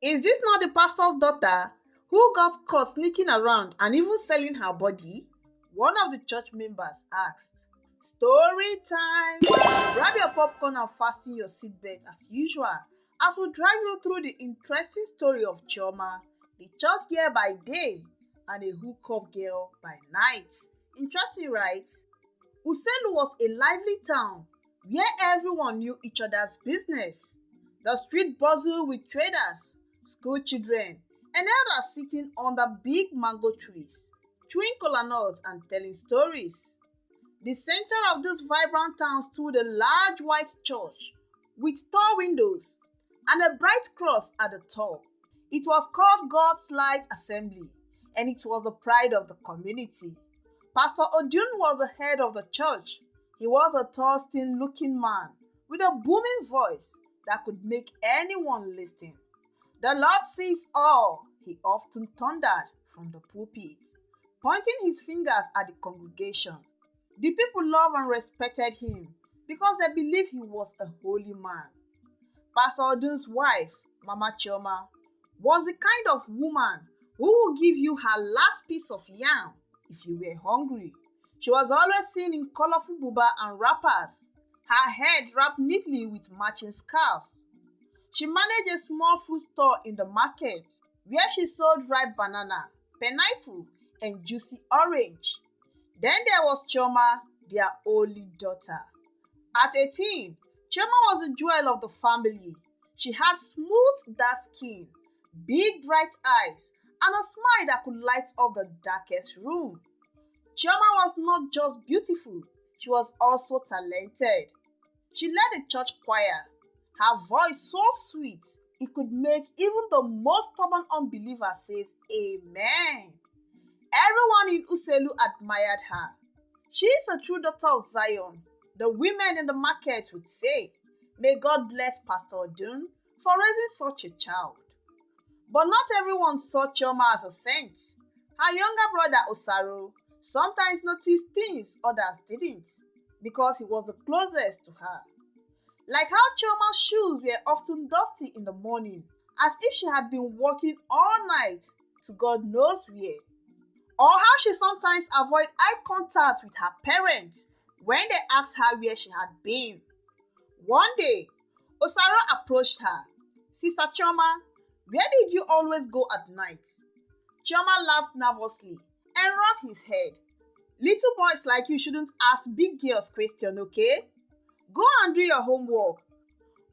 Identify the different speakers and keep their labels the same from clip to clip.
Speaker 1: Is this not the pastor's daughter who got caught sneaking around and even selling her body? One of the church members asked. Story time! Grab your popcorn and fasten your seatbelt as usual as we drive you through the interesting story of Chioma, the church girl by day and a hookup girl by night. Interesting, right? Uselu was a lively town where everyone knew each other's business. The street buzzed with traders, school children, and elders sitting under big mango trees, chewing kola nuts and telling stories. The center of this vibrant town stood a large white church with tall windows and a bright cross at the top. It was called God's Light Assembly, and it was the pride of the community. Pastor Odun was the head of the church. He was a tall, thin-looking man with a booming voice that could make anyone listen. The Lord sees all, he often thundered from the pulpit, pointing his fingers at the congregation. The people loved and respected him because they believed he was a holy man. Pastor Odun's wife, Mama Chioma, was the kind of woman who would give you her last piece of yam if you were hungry. She was always seen in colorful buba and wrappers, her head wrapped neatly with matching scarves. She managed a small food store in the market where she sold ripe banana, pineapple, and juicy orange. Then there was Chama, their only daughter. At 18, Chama was the jewel of the family. She had smooth, dark skin, big, bright eyes, and a smile that could light up the darkest room. Chioma was not just beautiful, she was also talented. She led the church choir. Her voice so sweet, it could make even the most stubborn unbeliever say Amen. Everyone in Uselu admired her. She is a true daughter of Zion. The women in the market would say, May God bless Pastor Odun for raising such a child. But not everyone saw Chioma as a saint. Her younger brother Uselu sometimes noticed things others didn't because he was the closest to her. Like how Chioma's shoes were often dusty in the morning, as if she had been working all night to God knows where. Or how she sometimes avoided eye contact with her parents when they asked her where she had been. One day, Osaro approached her. Sister Choma, where did you always go at night? Choma laughed nervously and rubbed his head. Little boys like you shouldn't ask big girls questions, okay? Go and do your homework.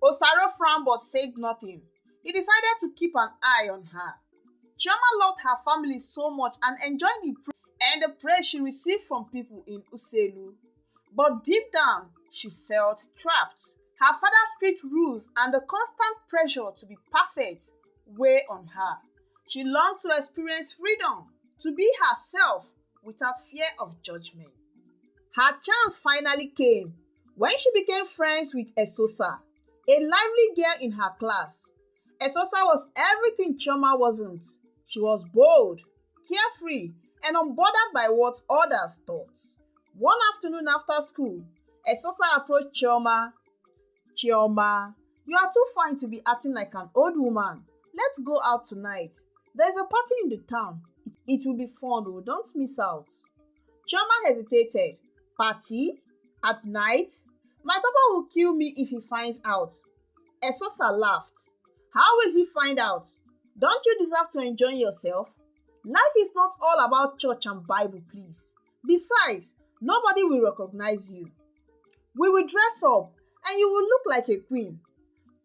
Speaker 1: Osaro frowned but said nothing. He decided to keep an eye on her. Chioma loved her family so much and enjoyed the praise she received from people in Uselu. But deep down, she felt trapped. Her father's strict rules and the constant pressure to be perfect weighed on her. She longed to experience freedom, to be herself without fear of judgment. Her chance finally came when she became friends with Esosa, a lively girl in her class. Esosa was everything Chioma wasn't. She was bold, carefree, and unbothered by what others thought. One afternoon after school, Esosa approached Chioma. Chioma, you are too fine to be acting like an old woman. Let's go out tonight. There's a party in the town. It will be fun, oh, don't miss out. Chioma hesitated. Party? At night? My papa will kill me if he finds out. Esosa laughed. How will he find out? Don't you deserve to enjoy yourself? Life is not all about church and Bible, please. Besides, nobody will recognize you. We will dress up and you will look like a queen.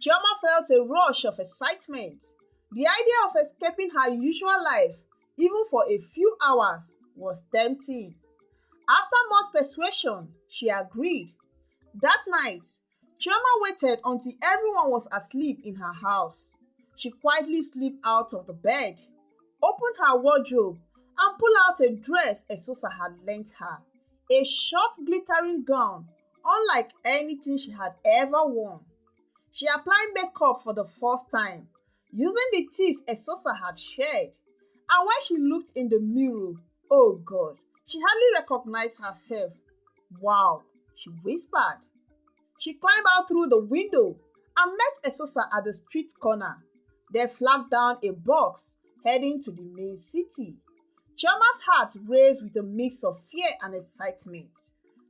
Speaker 1: Chioma felt a rush of excitement. The idea of escaping her usual life, even for a few hours, was tempting. After much persuasion, she agreed. That night, Chioma waited until everyone was asleep in her house. She quietly slipped out of the bed, opened her wardrobe, and pulled out a dress Esosa had lent her. A short, glittering gown, unlike anything she had ever worn. She applied makeup for the first time, using the tips Esosa had shared. And when she looked in the mirror, oh God, she hardly recognized herself. Wow, she whispered. She climbed out through the window and met Esosa at the street corner. They flagged down a box heading to the main city. Chama's heart raced with a mix of fear and excitement.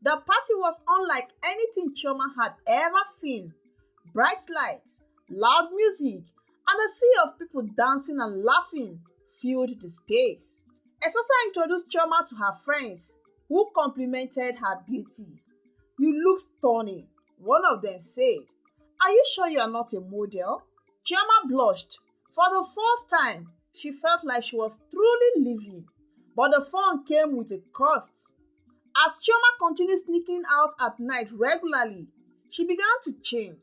Speaker 1: The party was unlike anything Chama had ever seen. Bright lights, loud music, and a sea of people dancing and laughing filled the space. Esosa introduced Chama to her friends, who complimented her beauty. "You look stunning," one of them said. "Are you sure you are not a model?" Chioma blushed. For the first time, she felt like she was truly living. But the fun came with a cost. As Chioma continued sneaking out at night regularly, she began to change.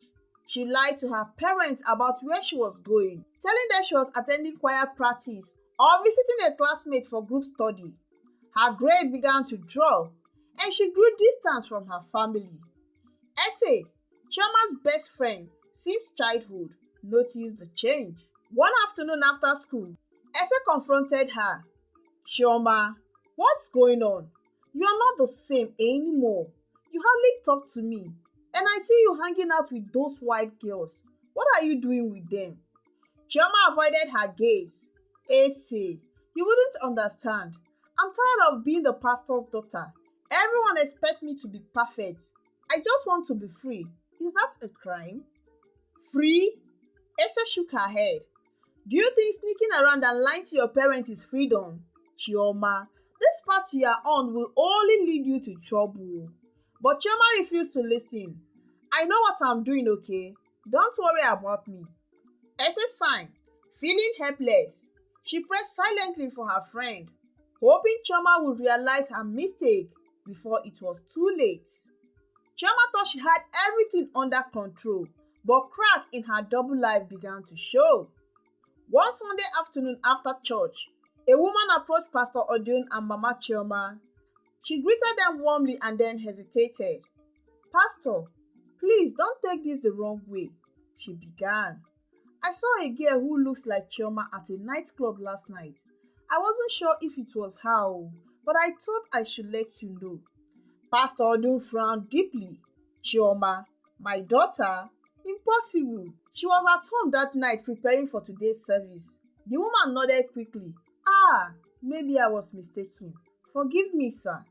Speaker 1: She lied to her parents about where she was going, telling them she was attending choir practice or visiting a classmate for group study. Her grade began to drop, and she grew distant from her family. Essay, Chioma's best friend since childhood, noticed the change. One afternoon after school, Essay confronted her. "Chioma, what's going on? You are not the same anymore. You hardly talk to me, and I see you hanging out with those white girls. What are you doing with them?" Chioma avoided her gaze. "Essay, you wouldn't understand. I'm tired of being the pastor's daughter. Everyone expects me to be perfect. I just want to be free. Is that a crime?" "Free?" Essay shook her head. "Do you think sneaking around and lying to your parents is freedom? Chioma, this path you are on will only lead you to trouble." But Chioma refused to listen. "I know what I'm doing, okay? Don't worry about me." Essay sighed, feeling helpless. She pressed silently for her friend, hoping Chioma would realize her mistake before it was too late. Chioma thought she had everything under control, but cracks in her double life began to show. One Sunday afternoon after church, a woman approached Pastor Odun and Mama Chioma. She greeted them warmly and then hesitated. "Pastor, please don't take this the wrong way," she began. "I saw a girl who looks like Chioma at a nightclub last night. I wasn't sure if it was her, but I thought I should let you know." Pastor Odun frowned deeply. "Chioma, my daughter? Impossible. She was at home that night preparing for today's service." The woman nodded quickly. Maybe I was mistaken. Forgive me, sir."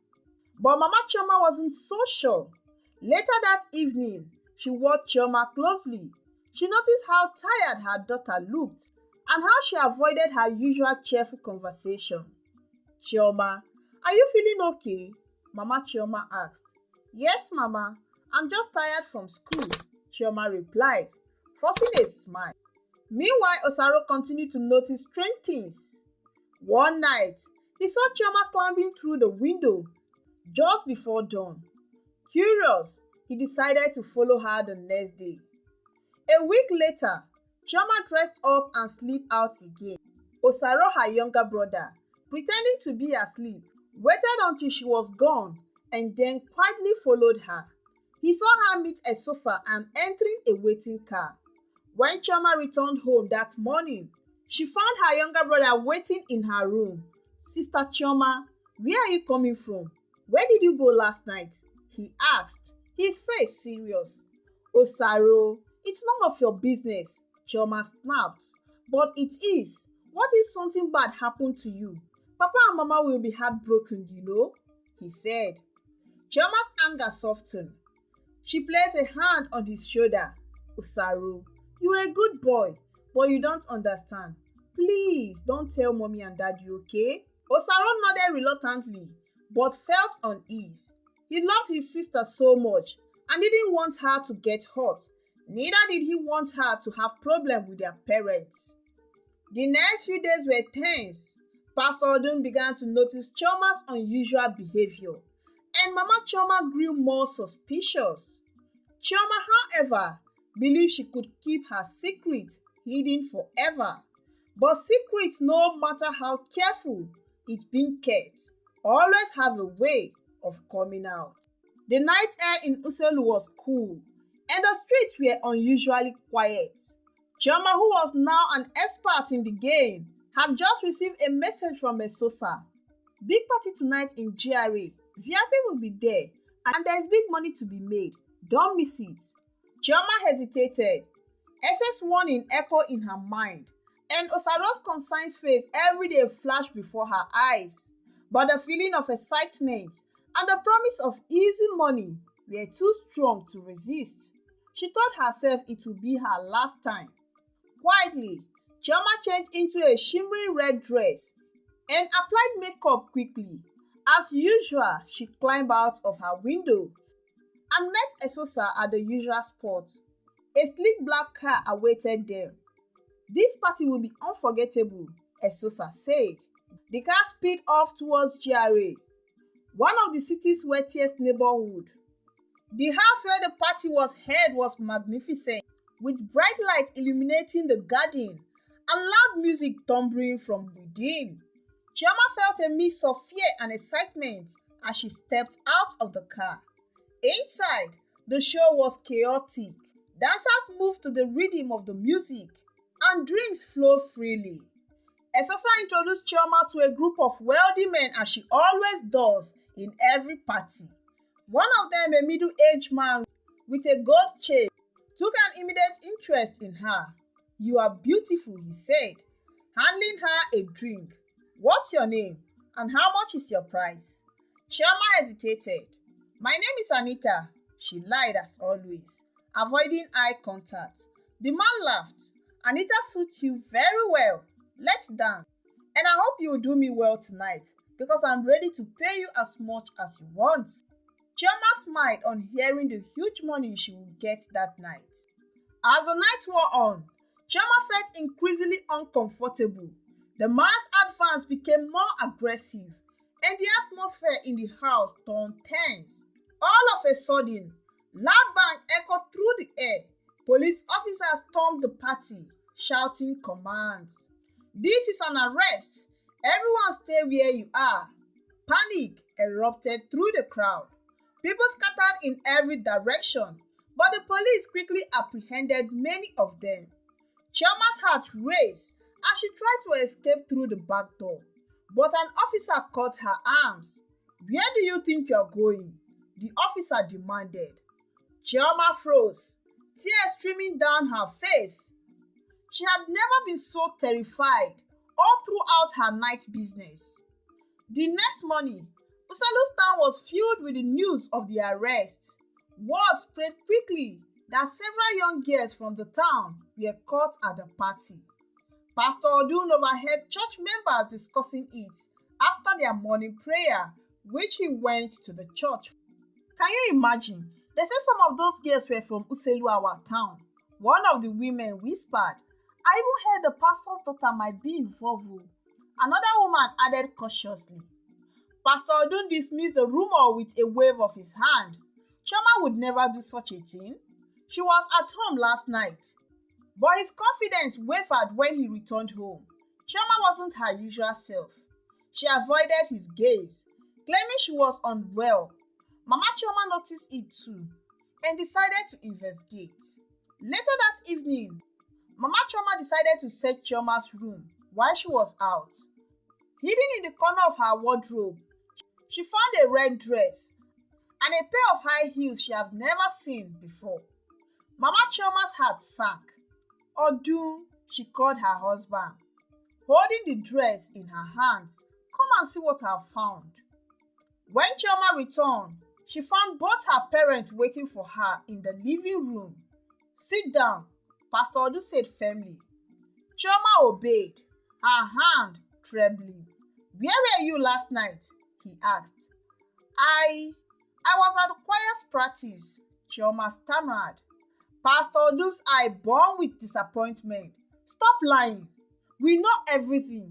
Speaker 1: But Mama Chioma wasn't so sure. Later that evening, she watched Chioma closely. She noticed how tired her daughter looked and how she avoided her usual cheerful conversation. "Chioma, are you feeling okay?" Mama Chioma asked. "Yes, Mama. I'm just tired from school," Chioma replied, forcing a smile. Meanwhile, Osaro continued to notice strange things. One night, he saw Chioma climbing through the window just before dawn. Curious, he decided to follow her the next day. A week later, Chioma dressed up and slipped out again. Osaro, her younger brother, pretending to be asleep, waited until she was gone and then quietly followed her. He saw her meet Esosa and entering a waiting car. When Chioma returned home that morning, she found her younger brother waiting in her room. "Sister Chioma, where are you coming from? Where did you go last night?" he asked, his face serious. "Osaro, it's none of your business," Chioma snapped. "But it is. What if something bad happened to you? Papa and Mama will be heartbroken, he said. Chioma's anger softened. She placed a hand on his shoulder. "Osaro, you are a good boy, but you don't understand. Please don't tell Mommy and Daddy, okay?" Osaro nodded reluctantly, but felt unease. He loved his sister so much and didn't want her to get hurt. Neither did he want her to have problems with their parents. The next few days were tense. Pastor Odun began to notice Chioma's unusual behavior, and Mama Chioma grew more suspicious. Chioma, however, believed she could keep her secret hidden forever. But secrets, no matter how careful it's been kept, always have a way of coming out. The night air in Uselu was cool, and the streets were unusually quiet. Chama, who was now an expert in the game, had just received a message from Esosa. "Big party tonight in GRA. VIP will be there, and there's big money to be made. Don't miss it." Chama hesitated. SS warning echoed in her mind. And Osaro's concerned face every day flashed before her eyes. But the feeling of excitement and the promise of easy money were too strong to resist. She told herself it would be her last time. Quietly, Chioma changed into a shimmering red dress and applied makeup quickly. As usual, she climbed out of her window and met Esosa at the usual spot. A sleek black car awaited them. "This party will be unforgettable," Esosa said. The car sped off towards GRA, one of the city's wealthiest neighborhoods. The house where the party was held was magnificent, with bright lights illuminating the garden and loud music thundering from within. Chioma felt a mix of fear and excitement as she stepped out of the car. Inside, the show was chaotic. Dancers moved to the rhythm of the music, and drinks flowed freely. Esosa introduced Chioma to a group of wealthy men as she always does in every party. One of them, a middle-aged man with a gold chain, took an immediate interest in her. "You are beautiful," he said, handing her a drink. "What's your name, and how much is your price?" Chioma hesitated. "My name is Anita," she lied as always, avoiding eye contact. The man laughed. "Anita suits you very well. Let's dance. And I hope you will do me well tonight, because I'm ready to pay you as much as you want." Chioma smiled on hearing the huge money she would get that night. As the night wore on, Chioma felt increasingly uncomfortable. The man's advance became more aggressive, and the atmosphere in the house turned tense. All of a sudden, loud bang echoed through the air. Police officers stormed the party, shouting commands. "This is an arrest! Everyone stay where you are!" Panic erupted through the crowd. People scattered in every direction, but the police quickly apprehended many of them. Chioma's heart raced as she tried to escape through the back door, but an officer caught her arms. "Where do you think you're going?" the officer demanded. Chioma froze, tears streaming down her face. She had never been so terrified all throughout her night business. The next morning, Uselu's town was filled with the news of the arrest. Word spread quickly that several young girls from the town were caught at the party. Pastor Odun overheard church members discussing it after their morning prayer, which he went to the church. "Can you imagine? They say some of those girls were from Uselu, our town," one of the women whispered. "I even heard the pastor's daughter might be involved," another woman added cautiously. Pastor Odun dismissed the rumor with a wave of his hand. Chama would never do such a thing. She was at home last night. But his confidence wavered when he returned home. Chama wasn't her usual self. She avoided his gaze, claiming she was unwell. Mama Chioma noticed it too and decided to investigate. Later that evening, Mama Chioma decided to search Chioma's room while she was out. Hidden in the corner of her wardrobe, she found a red dress and a pair of high heels she had never seen before. Mama Chioma's heart sank. "Odun," she called her husband, holding the dress in her hands. "Come and see what I've found." When Chioma returned, she found both her parents waiting for her in the living room. "Sit down," Pastor Odun said firmly. Chioma obeyed, her hand trembling. "Where were you last night?" he asked. I was at choir's practice," Chioma stammered. Pastor Odun's eye burned with disappointment. "Stop lying. We know everything.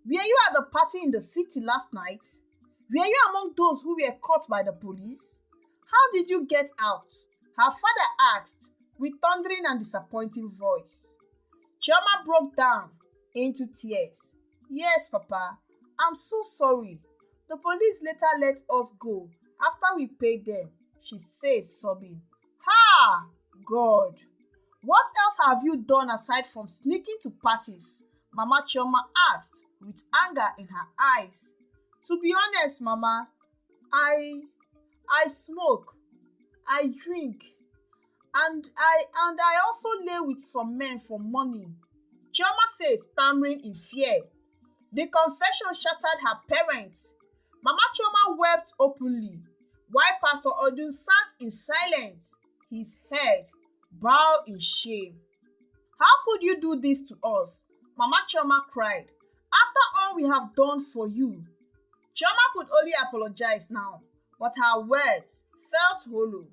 Speaker 1: Were you at the party in the city last night? Were you among those who were caught by the police? How did you get out?" her father asked with thundering and disappointing voice. Chioma broke down into tears. "Yes, Papa, I'm so sorry. The police later let us go after we paid them," she said, sobbing. "Ha! God! What else have you done aside from sneaking to parties?" Mama Chioma asked with anger in her eyes. "To be honest, Mama, I smoke, I drink, and I also lay with some men for money," Chioma said, stammering in fear. The confession shattered her parents. Mama Chioma wept openly, while Pastor Odun sat in silence, his head bowed in shame. How could you do this to us? Mama Chioma cried. After all we have done for you. Chioma could only apologize now, but her words felt hollow.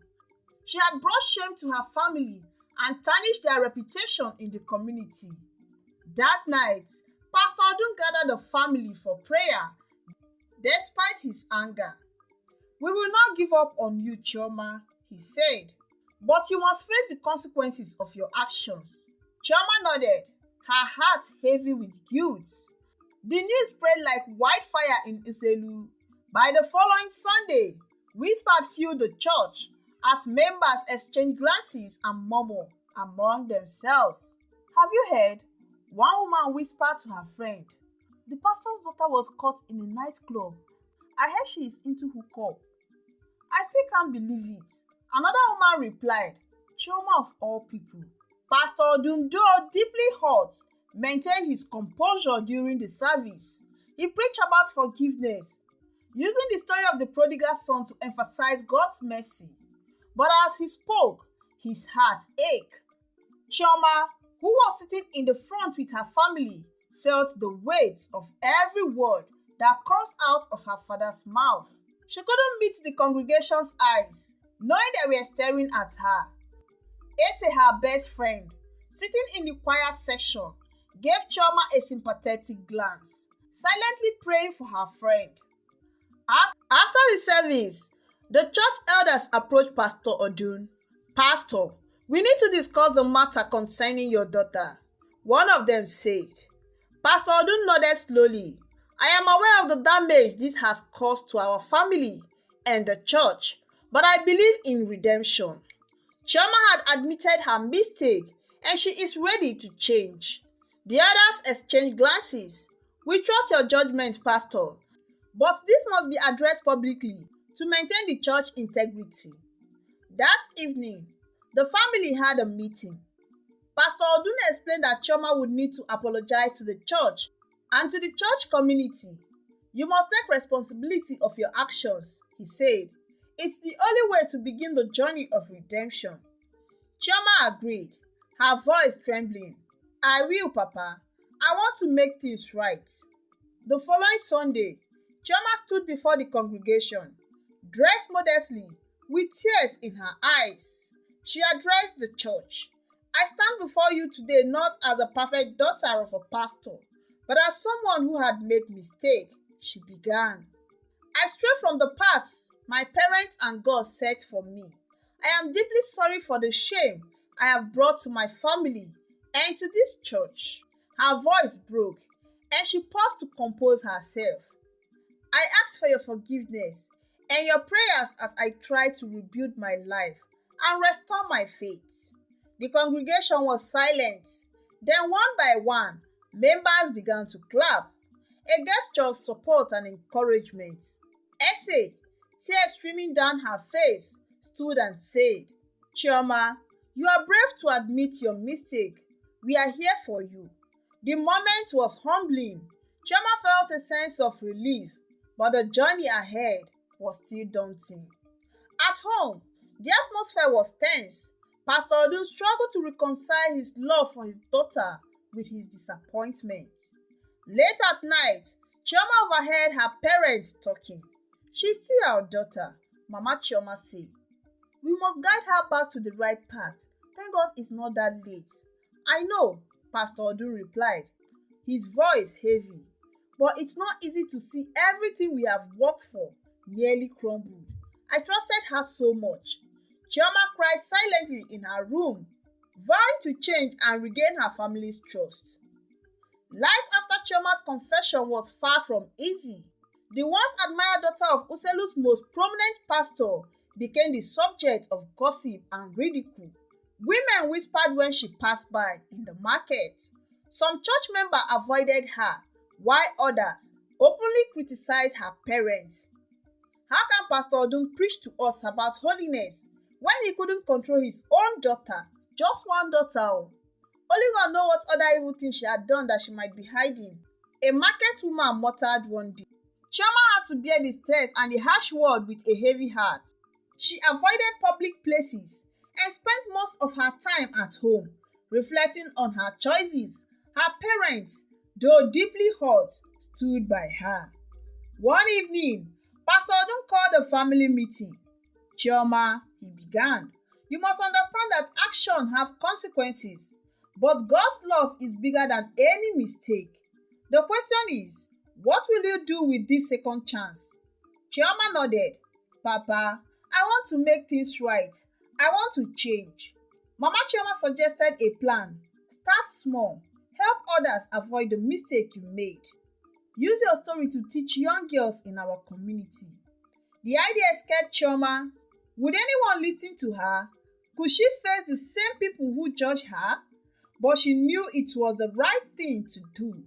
Speaker 1: She had brought shame to her family and tarnished their reputation in the community. That night, Pastor Odun gathered the family for prayer, despite his anger. We will not give up on you, Chioma, he said, but you must face the consequences of your actions. Chioma nodded, her heart heavy with guilt. The news spread like wildfire in Uselu. By the following Sunday, whispers filled the church as members exchanged glances and murmured among themselves. Have you heard? One woman whispered to her friend. The pastor's daughter was caught in a nightclub. I heard she is into hookup. I still can't believe it. Another woman replied, Chioma of all people. Pastor Odun, though deeply hurt, maintained his composure during the service. He preached about forgiveness, using the story of the prodigal son to emphasize God's mercy. But as he spoke, his heart ached. Chioma, who was sitting in the front with her family, felt the weight of every word that comes out of her father's mouth. She couldn't meet the congregation's eyes, knowing they were staring at her. Ese, her best friend, sitting in the choir section, gave Chioma a sympathetic glance, silently praying for her friend. After the service, the church elders approached Pastor Odun. Pastor, we need to discuss the matter concerning your daughter, one of them said. Pastor Odun nodded slowly. I am aware of the damage this has caused to our family and the church, but I believe in redemption. Chama had admitted her mistake and she is ready to change. The others exchanged glances. We trust your judgment, Pastor, but this must be addressed publicly to maintain the church integrity. That evening, the family had a meeting. Pastor Odun explained that Chioma would need to apologize to the church and to the church community. You must take responsibility of your actions, he said. It's the only way to begin the journey of redemption. Chioma agreed, her voice trembling. I will, Papa. I want to make things right. The following Sunday, Chioma stood before the congregation, dressed modestly, with tears in her eyes. She addressed the church. I stand before you today not as a perfect daughter of a pastor, but as someone who had made mistakes, she began. I strayed from the paths my parents and God set for me. I am deeply sorry for the shame I have brought to my family and to this church. Her voice broke, and she paused to compose herself. I ask for your forgiveness and your prayers as I try to rebuild my life and restore my faith. The congregation was silent. Then one by one, members began to clap, a gesture of support and encouragement. Ese, tears streaming down her face, stood and said, Chioma, you are brave to admit your mistake. We are here for you. The moment was humbling. Chioma felt a sense of relief, but the journey ahead was still daunting. At home, the atmosphere was tense. Pastor Odun struggled to reconcile his love for his daughter with his disappointment. Late at night, Chioma overheard her parents talking. She's still our daughter, Mama Chioma said. We must guide her back to the right path. Thank God it's not that late. I know, Pastor Odun replied, his voice heavy. But it's not easy to see everything we have worked for nearly crumbled. I trusted her so much. Chioma cried silently in her room, vowing to change and regain her family's trust. Life after Chioma's confession was far from easy. The once admired daughter of Uselu's most prominent pastor became the subject of gossip and ridicule. Women whispered when she passed by in the market. Some church members avoided her, while others openly criticized her parents. How can Pastor Odun preach to us about holiness when he couldn't control his own daughter, just one daughter? Only God knows what other evil things she had done that she might be hiding. A market woman muttered one day. Chioma had to bear the stares and the harsh word with a heavy heart. She avoided public places and spent most of her time at home, reflecting on her choices. Her parents, though deeply hurt, stood by her. One evening, Pastor Odun called a family meeting. Chioma, he began, you must understand that action have consequences, but God's love is bigger than any mistake. The question is, what will you do with this second chance? Chioma nodded. Papa, I want to make things right. I want to change. Mama Chioma suggested a plan. Start small. Help others avoid the mistake you made. Use your story to teach young girls in our community. The idea scared Chioma. Would anyone listen to her? Could she face the same people who judged her? But she knew it was the right thing to do.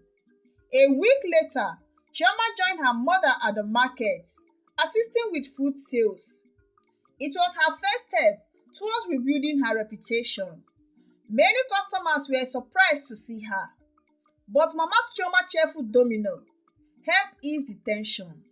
Speaker 1: A week later, Chioma joined her mother at the market, assisting with fruit sales. It was her first step towards rebuilding her reputation. Many customers were surprised to see her, but Mama Chioma's cheerful domino helped ease the tension.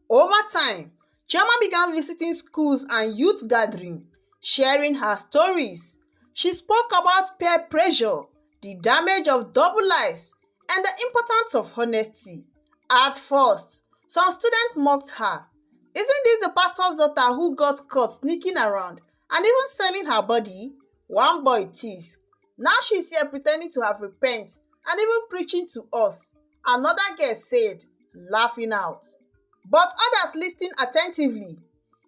Speaker 1: Over time, Chioma began visiting schools and youth gatherings, sharing her stories. She spoke about peer pressure, the damage of double lives, and the importance of honesty. At first, some students mocked her. Isn't this the pastor's daughter who got caught sneaking around and even selling her body? One boy teased. Now she's here pretending to have repented and even preaching to us. Another girl said, laughing out. But others listened attentively.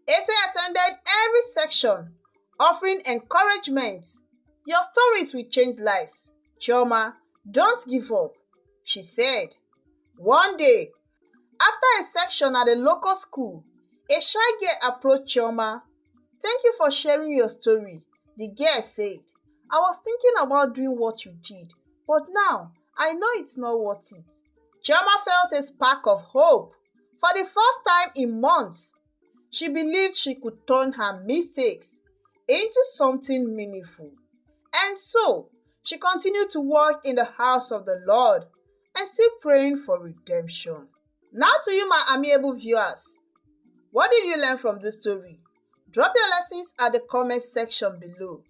Speaker 1: Ese attended every section, offering encouragement. Your stories will change lives. Chioma, don't give up, she said. One day, after a section at a local school, a shy girl approached Chioma. Thank you for sharing your story, the girl said. I was thinking about doing what you did, but now I know it's not worth it. Chioma felt a spark of hope. For the first time in months, she believed she could turn her mistakes into something meaningful. And so, she continued to work in the house of the Lord and still praying for redemption. Now to you, my amiable viewers, what did you learn from this story? Drop your lessons at the comment section below.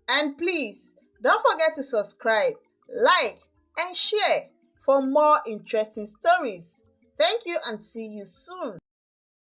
Speaker 1: And please, don't forget to subscribe, like, and share for more interesting stories. Thank you and see you soon.